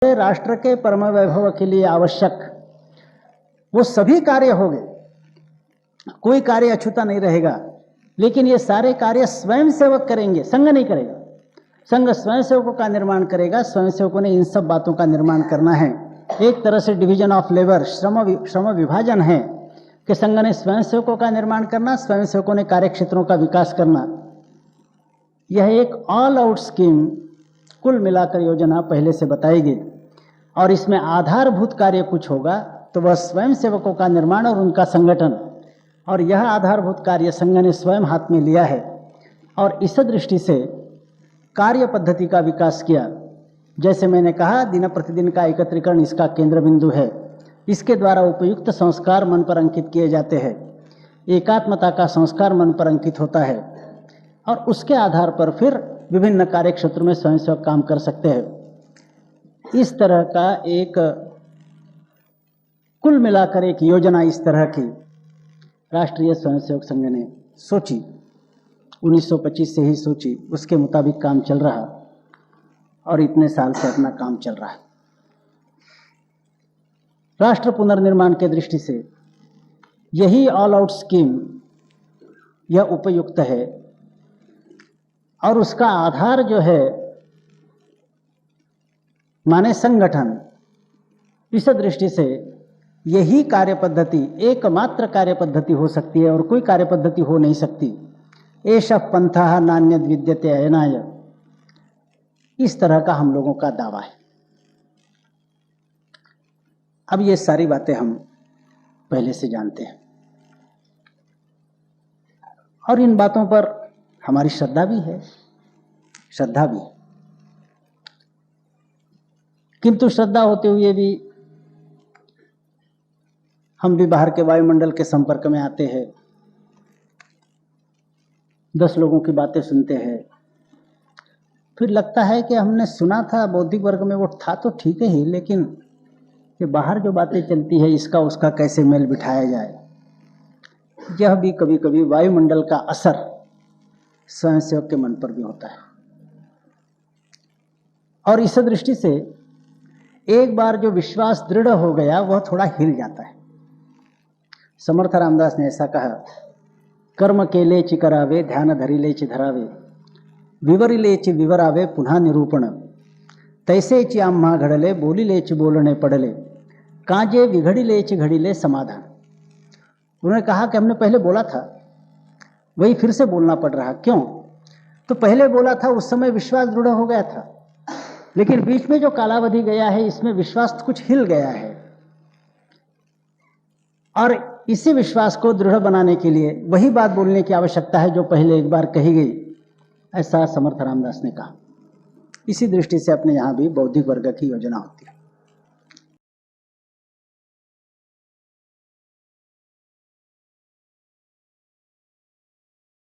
राष्ट्र के परम वैभव के लिए आवश्यक वो सभी कार्य होंगे, कोई कार्य अछूता नहीं रहेगा। लेकिन ये सारे कार्य स्वयं सेवक करेंगे, संघ नहीं करेगा। संघ स्वयं सेवकों का निर्माण करेगा। स्वयं सेवकों ने इन सब बातों का निर्माण करना है। एक तरह से डिवीजन ऑफ लेबर, श्रम विभाजन है कि संघ ने स्वयं सेवकों का निर्माण करना, स्वयं सेवकों ने कार्य क्षेत्रों का विकास करना। यह एक ऑल आउट स्कीम कुल मिलाकर योजना पहले से बताई गई, और इसमें आधारभूत कार्य कुछ होगा तो वह स्वयं सेवकों का निर्माण और उनका संगठन, और यह आधारभूत कार्य संघ ने स्वयं हाथ में लिया है और इस दृष्टि से कार्य पद्धति का विकास किया। जैसे मैंने कहा, दिन प्रतिदिन का एकत्रीकरण इसका केंद्र बिंदु है। इसके द्वारा उपयुक्त संस्कार मन पर अंकित किए जाते हैं। एकात्मता का संस्कार मन पर अंकित होता है और उसके आधार पर फिर विभिन्न कार्य क्षेत्रों में स्वयंसेवक काम कर सकते हैं। इस तरह का एक कुल मिलाकर एक योजना इस तरह की राष्ट्रीय स्वयंसेवक संघ ने सोची, 1925 से ही सोची, उसके मुताबिक काम चल रहा और इतने साल से अपना काम चल रहा है। राष्ट्र पुनर्निर्माण के दृष्टि से यही ऑल आउट स्कीम यह उपयुक्त है और उसका आधार जो है माने संगठन। इस दृष्टि से यही कार्य पद्धति एकमात्र कार्य पद्धति हो सकती है और कोई कार्य पद्धति हो नहीं सकती। एष पंथः नान्यद् विद्यते अयनाय, इस तरह का हम लोगों का दावा है। अब ये सारी बातें हम पहले से जानते हैं और इन बातों पर हमारी श्रद्धा भी है, किंतु श्रद्धा होते हुए भी हम भी बाहर के वायुमंडल के संपर्क में आते हैं, 10 लोगों की बातें सुनते हैं, फिर लगता है कि हमने सुना था बौद्धिक वर्ग में वो था तो ठीक ही, लेकिन ये बाहर जो बातें चलती है इसका उसका कैसे मेल बिठाया जाए। यह भी कभी कभी वायुमंडल का असर स्वयंसेवक के मन पर भी होता है और इस दृष्टि से एक बार जो विश्वास दृढ़ हो गया वह थोड़ा हिल जाता है। समर्थ रामदास ने ऐसा कहा, कर्म केले ची करावे, ध्यान धरिले ची धरावे, विवरिले ची विवरावे, पुन्हा निरूपण, तैसे ची आम्हा घडले, बोलिले ची बोलणे पडले, काजे विघडिले ची घडिले समाधान। उन्होंने कहा कि हमने पहले बोला था, वही फिर से बोलना पड़ रहा। क्यों? तो पहले बोला था उस समय विश्वास दृढ़ हो गया था, लेकिन बीच में जो कालावधि गया है इसमें विश्वास कुछ हिल गया है और इसी विश्वास को दृढ़ बनाने के लिए वही बात बोलने की आवश्यकता है जो पहले एक बार कही गई, ऐसा समर्थ रामदास ने कहा। इसी दृष्टि से अपने यहाँ भी बौद्धिक वर्ग की योजना होती है।